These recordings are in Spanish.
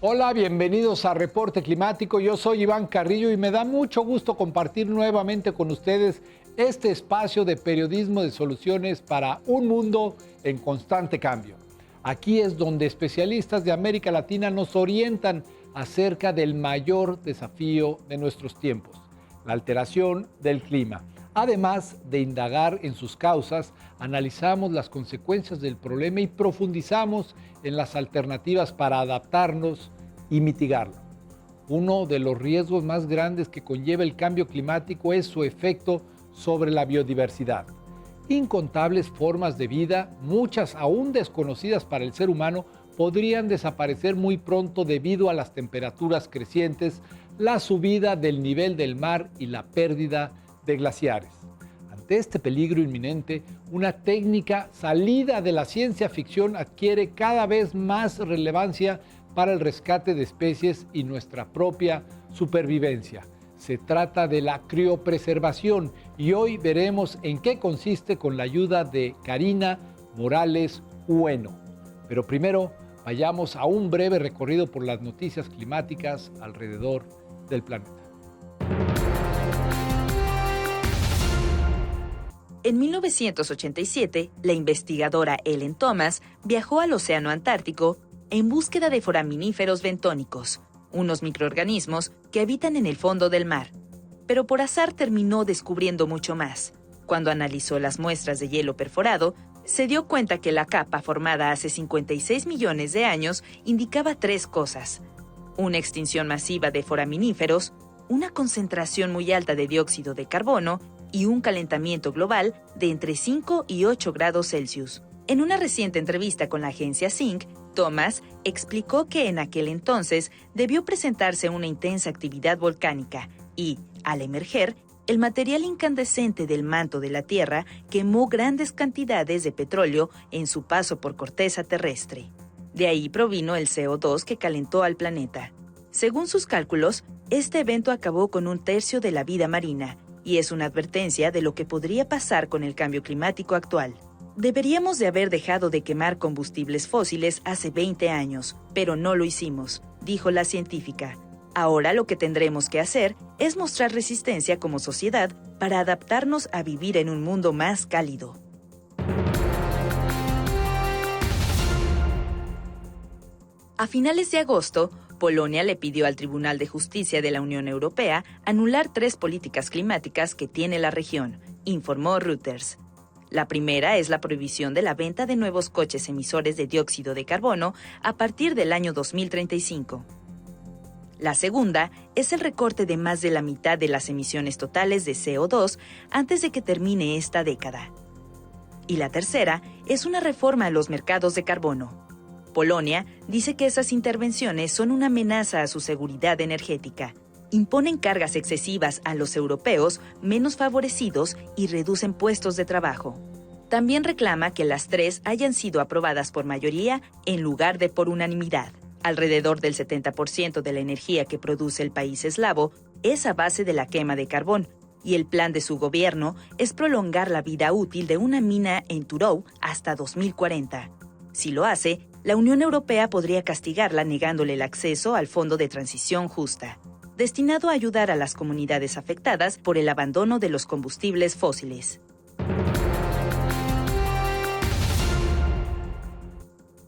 Hola, bienvenidos a Reporte Climático. Yo soy Iván Carrillo y me da mucho gusto compartir nuevamente con ustedes este espacio de periodismo de soluciones para un mundo en constante cambio. Aquí es donde especialistas de América Latina nos orientan acerca del mayor desafío de nuestros tiempos, la alteración del clima. Además de indagar en sus causas, analizamos las consecuencias del problema y profundizamos en las alternativas para adaptarnos y mitigarlo. Uno de los riesgos más grandes que conlleva el cambio climático es su efecto sobre la biodiversidad. Incontables formas de vida, muchas aún desconocidas para el ser humano, podrían desaparecer muy pronto debido a las temperaturas crecientes, la subida del nivel del mar y la pérdida de glaciares. Ante este peligro inminente, una técnica salida de la ciencia ficción adquiere cada vez más relevancia para el rescate de especies y nuestra propia supervivencia. Se trata de la criopreservación y hoy veremos en qué consiste con la ayuda de Karina Morales Ueno. Pero primero, vayamos a un breve recorrido por las noticias climáticas alrededor del planeta. En 1987, la investigadora Ellen Thomas viajó al Océano Antártico en búsqueda de foraminíferos bentónicos, unos microorganismos que habitan en el fondo del mar. Pero por azar terminó descubriendo mucho más. Cuando analizó las muestras de hielo perforado, se dio cuenta que la capa formada hace 56 millones de años indicaba tres cosas: una extinción masiva de foraminíferos, una concentración muy alta de dióxido de carbono y un calentamiento global de entre 5 y 8 grados Celsius. En una reciente entrevista con la agencia Zinc, Thomas explicó que en aquel entonces debió presentarse una intensa actividad volcánica y, al emerger, el material incandescente del manto de la Tierra quemó grandes cantidades de petróleo en su paso por corteza terrestre. De ahí provino el CO2 que calentó al planeta. Según sus cálculos, este evento acabó con un tercio de la vida marina y es una advertencia de lo que podría pasar con el cambio climático actual. Deberíamos de haber dejado de quemar combustibles fósiles hace 20 años, pero no lo hicimos, dijo la científica. Ahora lo que tendremos que hacer es mostrar resistencia como sociedad para adaptarnos a vivir en un mundo más cálido. A finales de agosto, Polonia le pidió al Tribunal de Justicia de la Unión Europea anular 3 políticas climáticas que tiene la región, informó Reuters. La primera es la prohibición de la venta de nuevos coches emisores de dióxido de carbono a partir del año 2035. La segunda es el recorte de más de la mitad de las emisiones totales de CO2 antes de que termine esta década. Y la tercera es una reforma a los mercados de carbono. Polonia dice que esas intervenciones son una amenaza a su seguridad energética. Imponen cargas excesivas a los europeos menos favorecidos y reducen puestos de trabajo. También reclama que las 3 hayan sido aprobadas por mayoría en lugar de por unanimidad. Alrededor del 70% de la energía que produce el país eslavo es a base de la quema de carbón, y el plan de su gobierno es prolongar la vida útil de una mina en Turów hasta 2040. Si lo hace, la Unión Europea podría castigarla negándole el acceso al Fondo de Transición Justa, destinado a ayudar a las comunidades afectadas por el abandono de los combustibles fósiles.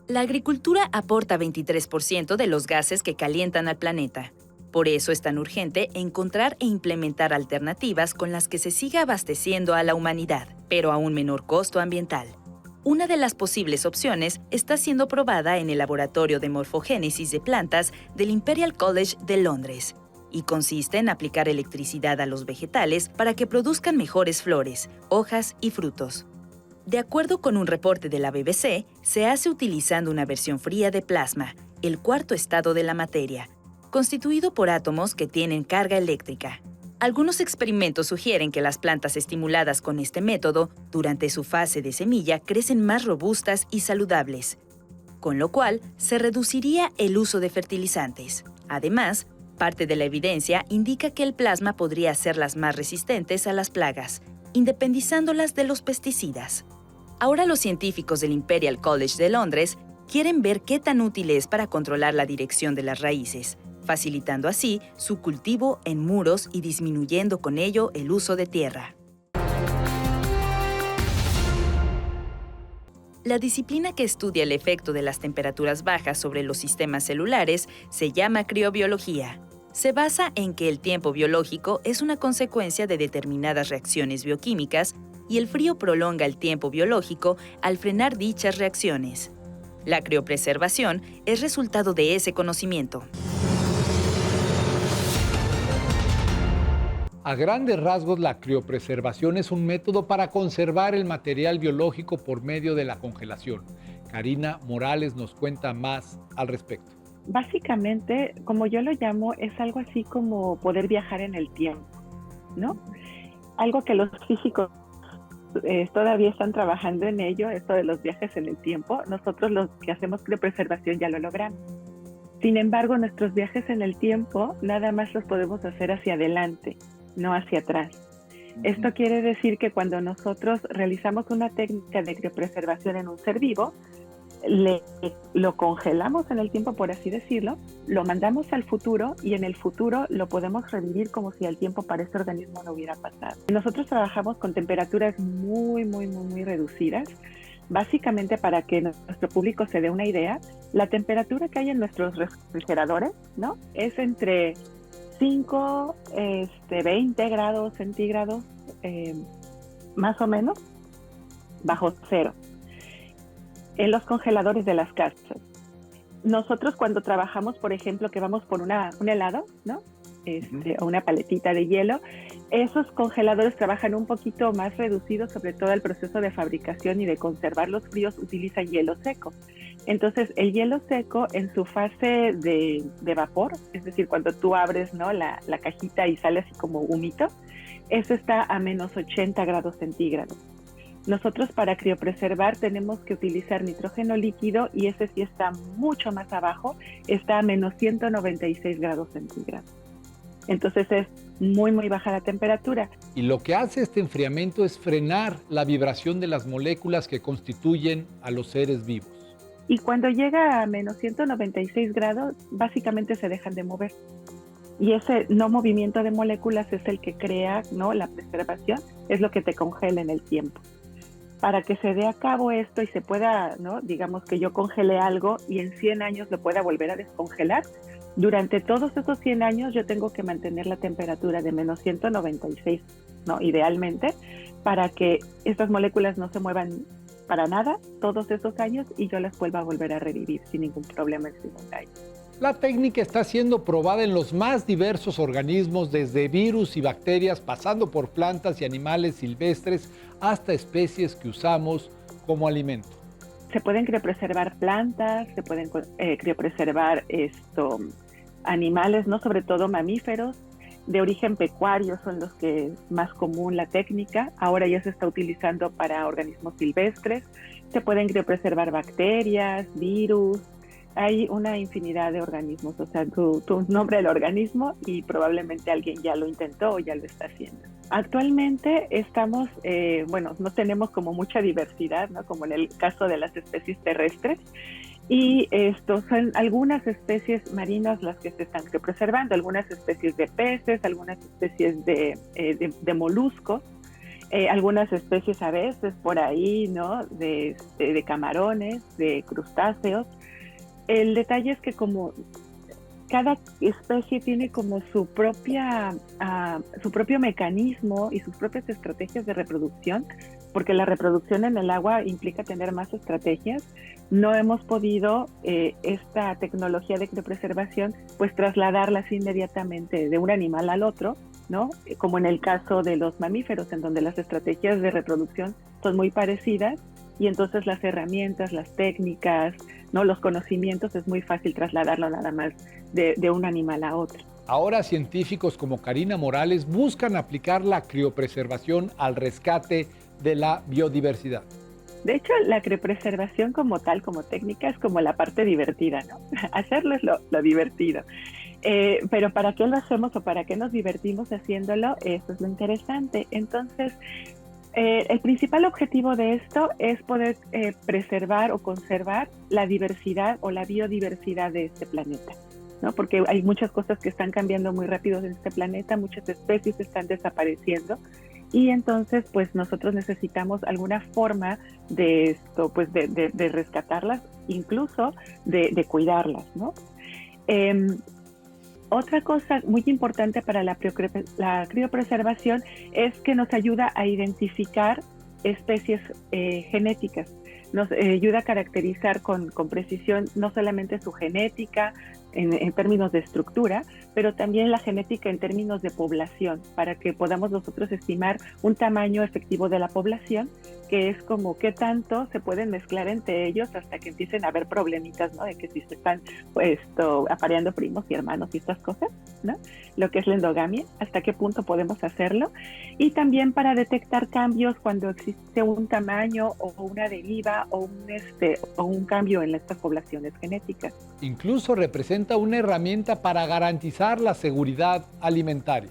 La agricultura aporta 23% de los gases que calientan al planeta. Por eso es tan urgente encontrar e implementar alternativas con las que se siga abasteciendo a la humanidad, pero a un menor costo ambiental. Una de las posibles opciones está siendo probada en el Laboratorio de Morfogénesis de Plantas del Imperial College de Londres y consiste en aplicar electricidad a los vegetales para que produzcan mejores flores, hojas y frutos. De acuerdo con un reporte de la BBC, se hace utilizando una versión fría de plasma, el cuarto estado de la materia, constituido por átomos que tienen carga eléctrica. Algunos experimentos sugieren que las plantas estimuladas con este método, durante su fase de semilla, crecen más robustas y saludables, con lo cual se reduciría el uso de fertilizantes. Además, parte de la evidencia indica que el plasma podría hacerlas más resistentes a las plagas, independizándolas de los pesticidas. Ahora los científicos del Imperial College de Londres Quieren ver qué tan útil es para controlar la dirección de las raíces, facilitando así su cultivo en muros y disminuyendo con ello el uso de tierra. La disciplina que estudia el efecto de las temperaturas bajas sobre los sistemas celulares se llama criobiología. Se basa en que el tiempo biológico es una consecuencia de determinadas reacciones bioquímicas y el frío prolonga el tiempo biológico al frenar dichas reacciones. La criopreservación es resultado de ese conocimiento. A grandes rasgos, la criopreservación es un método para conservar el material biológico por medio de la congelación. Karina Morales nos cuenta más al respecto. Básicamente, como yo lo llamo, es algo así como poder viajar en el tiempo, ¿no? Algo que los físicos todavía están trabajando en ello, esto de los viajes en el tiempo. Nosotros los que hacemos criopreservación ya lo logramos. Sin embargo, nuestros viajes en el tiempo nada más los podemos hacer hacia adelante, no hacia atrás. Esto quiere decir que cuando nosotros realizamos una técnica de criopreservación en un ser vivo, lo congelamos en el tiempo, por así decirlo, lo mandamos al futuro y en el futuro lo podemos revivir como si el tiempo para este organismo no hubiera pasado. Nosotros trabajamos con temperaturas muy reducidas. Básicamente, para que nuestro público se dé una idea, la temperatura que hay en nuestros refrigeradores, ¿no?, es entre 5, 20 grados centígrados, más o menos, bajo cero, en los congeladores de las casas. Nosotros cuando trabajamos, por ejemplo, que vamos por un helado, ¿no?, o una paletita de hielo, esos congeladores trabajan un poquito más reducidos, sobre todo el proceso de fabricación y de conservar los fríos, utilizan hielo seco. Entonces, el hielo seco en su fase de vapor, es decir, cuando tú abres, ¿no?, la cajita y sale así como humito, eso está a menos 80 grados centígrados. Nosotros para criopreservar tenemos que utilizar nitrógeno líquido y ese sí está mucho más abajo, está a menos 196 grados centígrados. Entonces es muy baja la temperatura. Y lo que hace este enfriamiento es frenar la vibración de las moléculas que constituyen a los seres vivos. Y cuando llega a menos 196 grados, básicamente se dejan de mover. Y ese no movimiento de moléculas es el que crea, ¿no?, la preservación, es lo que te congela en el tiempo. Para que se dé a cabo esto y se pueda, ¿no?, digamos que yo congelé algo y en 100 años lo pueda volver a descongelar, durante todos esos 100 años yo tengo que mantener la temperatura de menos 196, ¿no?, idealmente, para que estas moléculas no se muevan para nada todos esos años y yo las vuelva a volver a revivir sin ningún problema en 50 años. La técnica está siendo probada en los más diversos organismos, desde virus y bacterias, pasando por plantas y animales silvestres, hasta especies que usamos como alimento. Se pueden criopreservar plantas, se pueden criopreservar animales, ¿no?, sobre todo mamíferos, de origen pecuario son los que es más común la técnica. Ahora ya se está utilizando para organismos silvestres. Se pueden criopreservar bacterias, virus. Hay una infinidad de organismos, o sea, tú nombra el organismo y probablemente alguien ya lo intentó o ya lo está haciendo. Actualmente estamos, no tenemos como mucha diversidad, ¿no?, como en el caso de las especies terrestres, y son algunas especies marinas las que se están criopreservando, algunas especies de peces, algunas especies de moluscos, algunas especies a veces por ahí, ¿no?, de camarones, de crustáceos. El detalle es que como cada especie tiene como su propio mecanismo y sus propias estrategias de reproducción, porque la reproducción en el agua implica tener más estrategias, no hemos podido esta tecnología de criopreservación pues trasladarla así inmediatamente de un animal al otro, ¿no?, como en el caso de los mamíferos, en donde las estrategias de reproducción son muy parecidas y entonces las herramientas, las técnicas, ¿no?, los conocimientos es muy fácil trasladarlo nada más de un animal a otro. Ahora científicos como Karina Morales buscan aplicar la criopreservación al rescate de la biodiversidad. De hecho, la criopreservación como tal, como técnica, es como la parte divertida, ¿no? Hacerlo es lo divertido. Pero ¿para qué lo hacemos o para qué nos divertimos haciéndolo? Eso es lo interesante. Entonces, El principal objetivo de esto es poder preservar o conservar la diversidad o la biodiversidad de este planeta, ¿no? Porque hay muchas cosas que están cambiando muy rápido en este planeta, muchas especies están desapareciendo y entonces pues nosotros necesitamos alguna forma de esto, pues de rescatarlas, incluso de cuidarlas, ¿no? Otra cosa muy importante para la criopreservación es que nos ayuda a identificar especies genéticas. Nos ayuda a caracterizar con precisión no solamente su genética en términos de estructura, pero también la genética en términos de población, para que podamos nosotros estimar un tamaño efectivo de la población, que es como qué tanto se pueden mezclar entre ellos hasta que empiecen a haber problemitas, ¿no? De que si se están apareando primos y hermanos y estas cosas, ¿no? Lo que es la endogamia, hasta qué punto podemos hacerlo. Y también para detectar cambios cuando existe un tamaño o una deriva o un cambio en estas poblaciones genéticas. Incluso representa una herramienta para garantizar la seguridad alimentaria.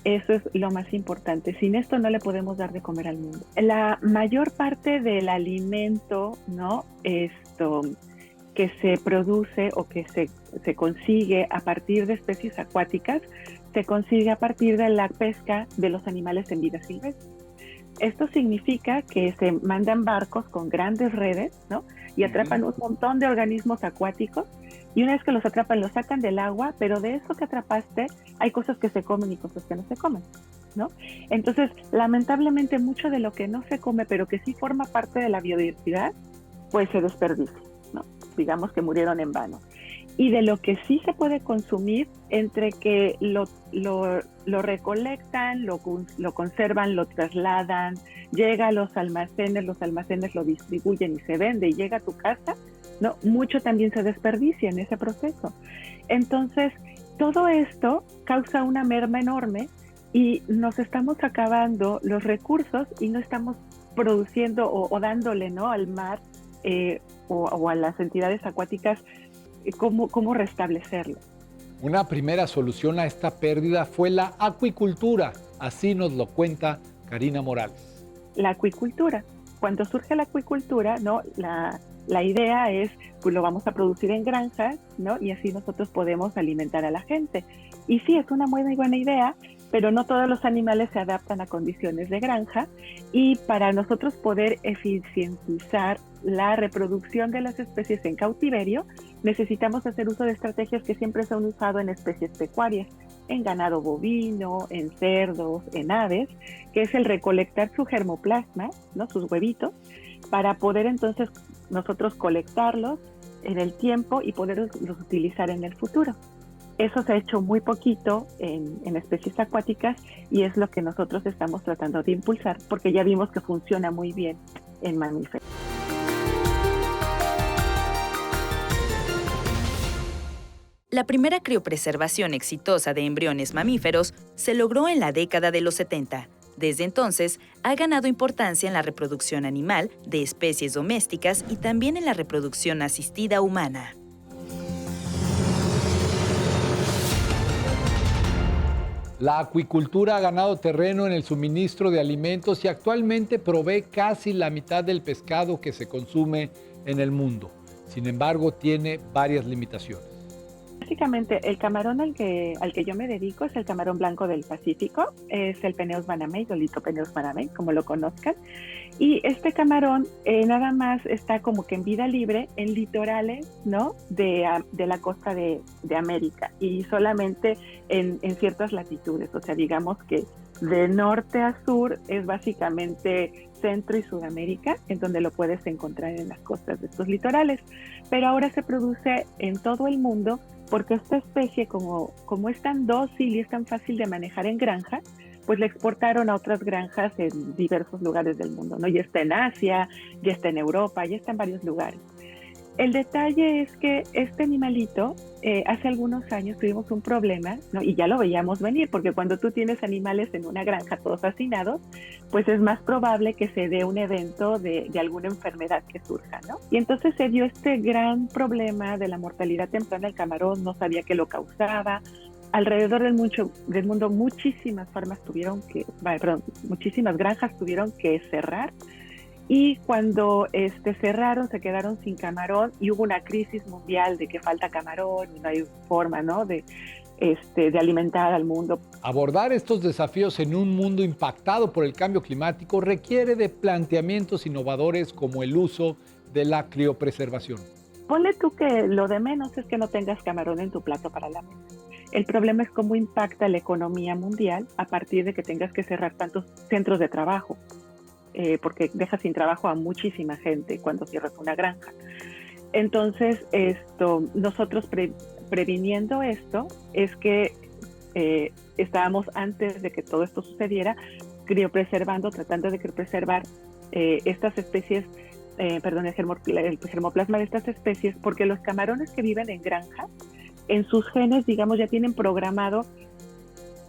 Eso es lo más importante. Sin esto no le podemos dar de comer al mundo. La mayor parte del alimento, ¿no? Que se produce o que se consigue a partir de especies acuáticas, se consigue a partir de la pesca de los animales en vida silvestre. Esto significa que se mandan barcos con grandes redes, ¿no? Y atrapan un montón de organismos acuáticos. Y una vez que los atrapan, los sacan del agua, pero de eso que atrapaste hay cosas que se comen y cosas que no se comen, ¿no? Entonces, lamentablemente, mucho de lo que no se come, pero que sí forma parte de la biodiversidad, pues se desperdicia, ¿no? Digamos que murieron en vano. Y de lo que sí se puede consumir, entre que lo recolectan, lo conservan, lo trasladan, llega a los almacenes lo distribuyen y se vende y llega a tu casa, ¿no? Mucho también se desperdicia en ese proceso. Entonces, todo esto causa una merma enorme y nos estamos acabando los recursos y no estamos produciendo o dándole, ¿no? Al mar o a las entidades acuáticas cómo restablecerlo. Una primera solución a esta pérdida fue la acuicultura. Así nos lo cuenta Karina Morales. La acuicultura. Cuando surge la acuicultura, ¿no? La idea es, pues lo vamos a producir en granjas, ¿no? Y así nosotros podemos alimentar a la gente. Y sí, es una muy buena idea, pero no todos los animales se adaptan a condiciones de granja. Y para nosotros poder eficientizar la reproducción de las especies en cautiverio, necesitamos hacer uso de estrategias que siempre se han usado en especies pecuarias, en ganado bovino, en cerdos, en aves, que es el recolectar su germoplasma, ¿no? Sus huevitos, para poder entonces nosotros colectarlos en el tiempo y poderlos utilizar en el futuro. Eso se ha hecho muy poquito en especies acuáticas y es lo que nosotros estamos tratando de impulsar, porque ya vimos que funciona muy bien en mamíferos. La primera criopreservación exitosa de embriones mamíferos se logró en la década de los 70. Desde entonces, ha ganado importancia en la reproducción animal de especies domésticas y también en la reproducción asistida humana. La acuicultura ha ganado terreno en el suministro de alimentos y actualmente provee casi la mitad del pescado que se consume en el mundo. Sin embargo, tiene varias limitaciones. Básicamente, el camarón al que yo me dedico es el camarón blanco del Pacífico, es el Peneus banamei, o Lithopeneus banamei, como lo conozcan. Y este camarón nada más está como que en vida libre en litorales, ¿no? de la costa de América y solamente en ciertas latitudes. O sea, digamos que de norte a sur es básicamente Centro y Sudamérica, en donde lo puedes encontrar en las costas de estos litorales. Pero ahora se produce en todo el mundo porque esta especie, como es tan dócil y es tan fácil de manejar en granja, pues la exportaron a otras granjas en diversos lugares del mundo, ¿no? Ya está en Asia, ya está en Europa, ya está en varios lugares. El detalle es que este animalito, hace algunos años tuvimos un problema, ¿no? Y ya lo veíamos venir, porque cuando tú tienes animales en una granja todos hacinados, pues es más probable que se dé un evento de alguna enfermedad que surja, ¿no? Y entonces se dio este gran problema de la mortalidad temprana del camarón, no sabía qué lo causaba, alrededor del mundo muchísimas muchísimas granjas tuvieron que cerrar. Y cuando cerraron, se quedaron sin camarón y hubo una crisis mundial de que falta camarón y no hay forma, ¿no?, de alimentar al mundo. Abordar estos desafíos en un mundo impactado por el cambio climático requiere de planteamientos innovadores como el uso de la criopreservación. Ponle tú que lo de menos es que no tengas camarón en tu plato para la mesa. El problema es cómo impacta la economía mundial a partir de que tengas que cerrar tantos centros de trabajo. Porque deja sin trabajo a muchísima gente cuando cierras una granja. Entonces, nosotros previniendo esto, es que estábamos, antes de que todo esto sucediera, tratando de criopreservar estas especies, el germoplasma de estas especies, porque los camarones que viven en granja, en sus genes, digamos, ya tienen programado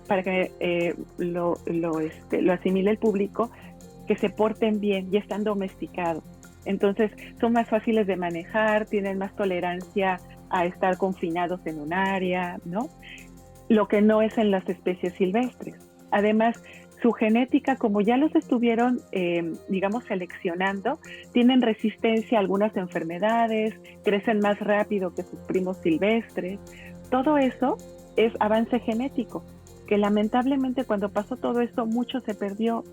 para que lo asimile el público, que se porten bien y están domesticados. Entonces son más fáciles de manejar, tienen más tolerancia a estar confinados en un área, ¿no? Lo que no es en las especies silvestres. Además, su genética, como ya los estuvieron, seleccionando, tienen resistencia a algunas enfermedades, crecen más rápido que sus primos silvestres. Todo eso es avance genético, que lamentablemente cuando pasó todo esto, mucho se perdió,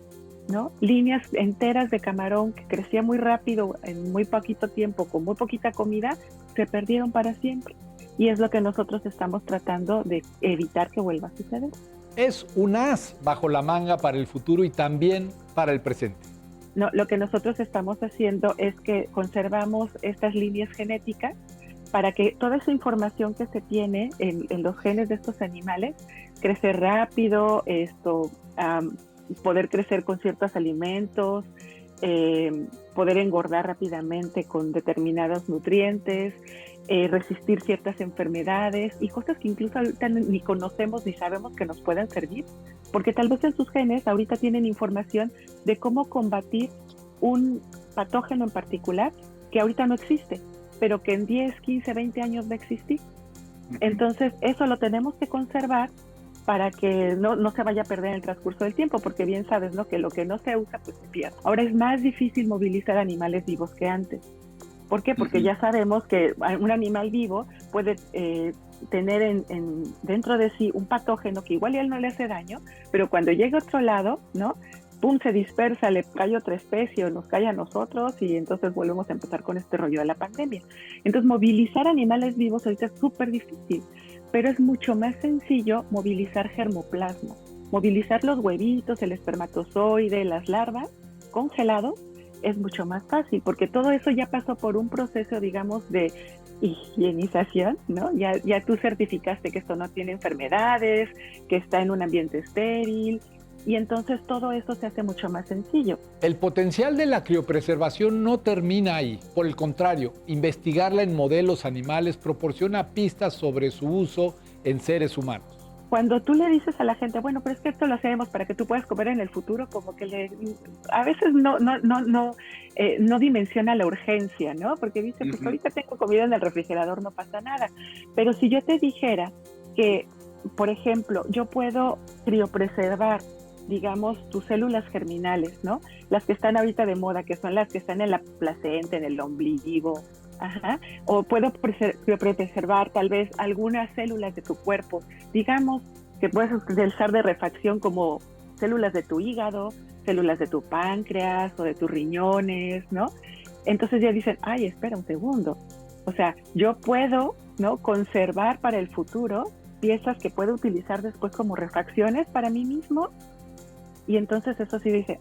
¿no? Líneas enteras de camarón que crecía muy rápido en muy poquito tiempo, con muy poquita comida, se perdieron para siempre. Y es lo que nosotros estamos tratando de evitar que vuelva a suceder. Es un as bajo la manga para el futuro y también para el presente. No, lo que nosotros estamos haciendo es que conservamos estas líneas genéticas para que toda esa información que se tiene en los genes de estos animales, crecer rápido, poder crecer con ciertos alimentos, poder engordar rápidamente con determinados nutrientes, resistir ciertas enfermedades y cosas que incluso ahorita ni conocemos ni sabemos que nos puedan servir, porque tal vez en sus genes ahorita tienen información de cómo combatir un patógeno en particular que ahorita no existe, pero que en 10, 15, 20 años va a existir. Entonces eso lo tenemos que conservar para que no se vaya a perder en el transcurso del tiempo, porque bien sabes, ¿no?, que lo que no se usa, pues se pierde. Ahora es más difícil movilizar animales vivos que antes. ¿Por qué? Porque ya sabemos que un animal vivo puede tener dentro de sí un patógeno que igual a él no le hace daño, pero cuando llega a otro lado, ¿no?, pum, se dispersa, le cae otra especie o nos cae a nosotros y entonces volvemos a empezar con este rollo de la pandemia. Entonces movilizar animales vivos ahorita es súper difícil, pero es mucho más sencillo movilizar germoplasma, movilizar los huevitos, el espermatozoide, las larvas congelados, es mucho más fácil, porque todo eso ya pasó por un proceso, digamos, de higienización, ¿no? Ya tú certificaste que esto no tiene enfermedades, que está en un ambiente estéril, y entonces todo eso se hace mucho más sencillo. El potencial de la criopreservación no termina ahí. Por el contrario, investigarla en modelos animales proporciona pistas sobre su uso en seres humanos. Cuando tú le dices a la gente, bueno, pero es que esto lo hacemos para que tú puedas comer en el futuro, como que a veces no dimensiona la urgencia, ¿no? Porque dice, pues ahorita tengo comida en el refrigerador, no pasa nada. Pero si yo te dijera que, por ejemplo, yo puedo criopreservar, digamos, tus células germinales, ¿no? Las que están ahorita de moda, que son las que están en la placenta, en el ombligo, o puedo preservar tal vez algunas células de tu cuerpo, digamos que puedes utilizar de refacción como células de tu hígado, células de tu páncreas o de tus riñones, ¿no? Entonces ya dicen, ay, espera un segundo, o sea, yo puedo, ¿no?, conservar para el futuro piezas que puedo utilizar después como refacciones para mí mismo. Y entonces eso sí dice,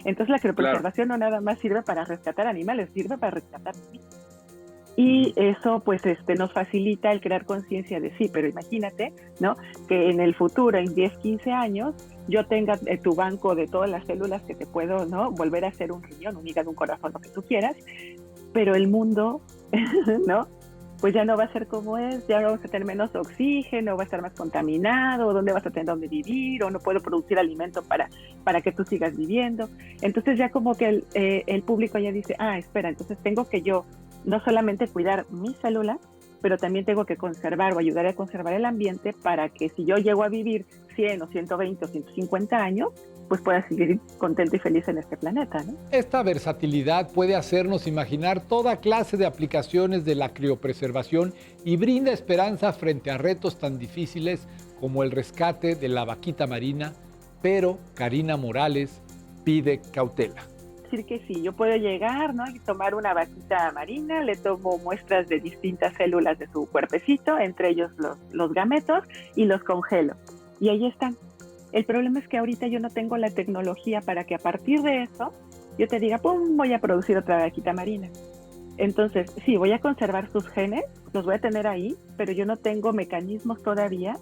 entonces la criopreservación no nada más sirve para rescatar animales, sirve para rescatar vidas. Y eso pues nos facilita el crear conciencia de sí, pero imagínate, ¿no?, que en el futuro, en 10, 15 años, yo tenga tu banco de todas las células que te puedo, ¿no?, volver a hacer un riñón, un hígado, un corazón, lo que tú quieras, pero el mundo, ¿no?, pues ya no va a ser como es, ya vamos a tener menos oxígeno, va a estar más contaminado, dónde vas a tener dónde vivir, o no puedo producir alimento para que tú sigas viviendo. Entonces ya como que el público ya dice, espera, entonces tengo que yo no solamente cuidar mis células, pero también tengo que conservar o ayudar a conservar el ambiente para que si yo llego a vivir 100 o 120 o 150 años, pues pueda seguir contento y feliz en este planeta, ¿no? Esta versatilidad puede hacernos imaginar toda clase de aplicaciones de la criopreservación y brinda esperanza frente a retos tan difíciles como el rescate de la vaquita marina, pero Karina Morales pide cautela. Decir que sí, yo puedo llegar, ¿no? Y tomar una vaquita marina, le tomo muestras de distintas células de su cuerpecito, entre ellos los gametos, y los congelo. Y ahí están. El problema es que ahorita yo no tengo la tecnología para que a partir de eso yo te diga, ¡pum!, voy a producir otra vaquita marina. Entonces, sí, voy a conservar sus genes, los voy a tener ahí, pero yo no tengo mecanismos todavía,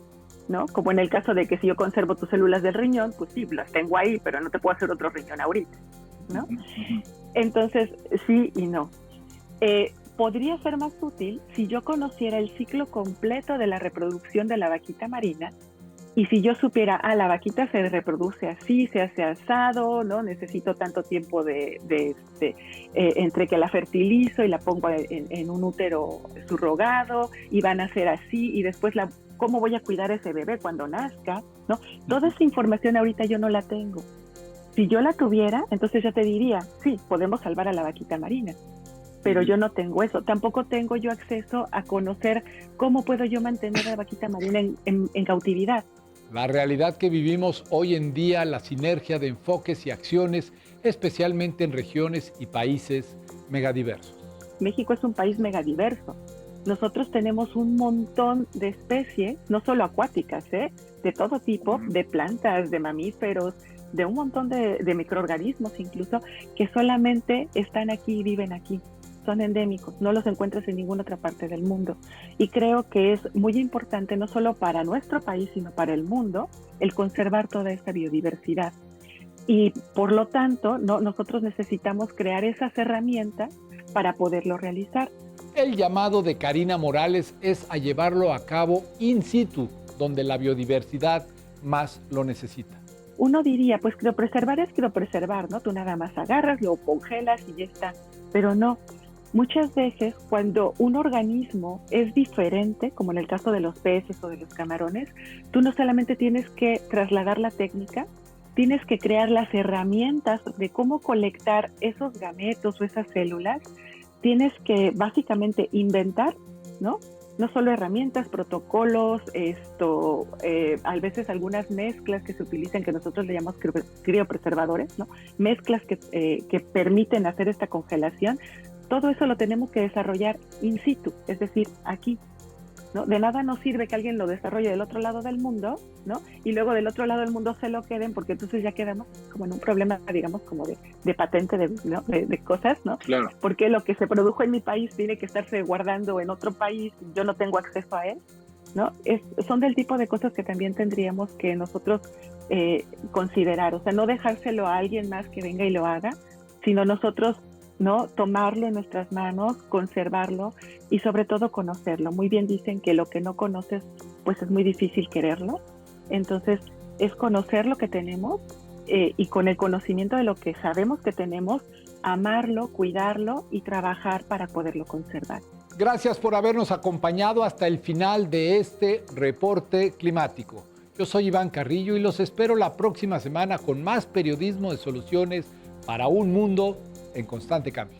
¿no? Como en el caso de que si yo conservo tus células del riñón, pues sí, las tengo ahí, pero no te puedo hacer otro riñón ahorita, ¿no? Entonces, sí y no. Podría ser más útil si yo conociera el ciclo completo de la reproducción de la vaquita marina. Y si yo supiera, la vaquita se reproduce así, se hace asado, ¿no? Necesito tanto tiempo entre que la fertilizo y la pongo en un útero subrogado, y van a ser así, y después cómo voy a cuidar a ese bebé cuando nazca, ¿no? Toda esa información ahorita yo no la tengo. Si yo la tuviera, entonces yo te diría, sí, podemos salvar a la vaquita marina. Pero yo no tengo eso. Tampoco tengo yo acceso a conocer cómo puedo yo mantener a la vaquita marina en cautividad. La realidad que vivimos hoy en día, la sinergia de enfoques y acciones, especialmente en regiones y países megadiversos. México es un país megadiverso. Nosotros tenemos un montón de especies, no solo acuáticas, de todo tipo, de plantas, de mamíferos, de un montón de microorganismos incluso, que solamente están aquí y viven aquí. Son endémicos, no los encuentras en ninguna otra parte del mundo. Y creo que es muy importante, no solo para nuestro país, sino para el mundo, el conservar toda esta biodiversidad. Y por lo tanto, nosotros necesitamos crear esas herramientas para poderlo realizar. El llamado de Karina Morales es a llevarlo a cabo in situ, donde la biodiversidad más lo necesita. Uno diría, pues criopreservar es criopreservar, ¿no? Tú nada más agarras, lo congelas y ya está. Pero no. Muchas veces cuando un organismo es diferente, como en el caso de los peces o de los camarones, tú no solamente tienes que trasladar la técnica, tienes que crear las herramientas de cómo colectar esos gametos o esas células, tienes que básicamente inventar, ¿no? No solo herramientas, protocolos, a veces algunas mezclas que se utilizan, que nosotros le llamamos criopreservadores, ¿no? Mezclas que permiten hacer esta congelación. Todo eso lo tenemos que desarrollar in situ, es decir, aquí, ¿no? De nada nos sirve que alguien lo desarrolle del otro lado del mundo, ¿no? Y luego del otro lado del mundo se lo queden, porque entonces ya quedamos como en un problema, digamos, como de patente de cosas, ¿no? Claro. Porque lo que se produjo en mi país tiene que estarse guardando en otro país, yo no tengo acceso a él, ¿no? Son del tipo de cosas que también tendríamos que nosotros considerar, o sea, no dejárselo a alguien más que venga y lo haga, sino nosotros, ¿no? Tomarlo en nuestras manos, conservarlo y sobre todo conocerlo. Muy bien dicen que lo que no conoces, pues es muy difícil quererlo. Entonces, es conocer lo que tenemos y con el conocimiento de lo que sabemos que tenemos, amarlo, cuidarlo y trabajar para poderlo conservar. Gracias por habernos acompañado hasta el final de este reporte climático. Yo soy Iván Carrillo y los espero la próxima semana con más periodismo de soluciones para un mundo en constante cambio.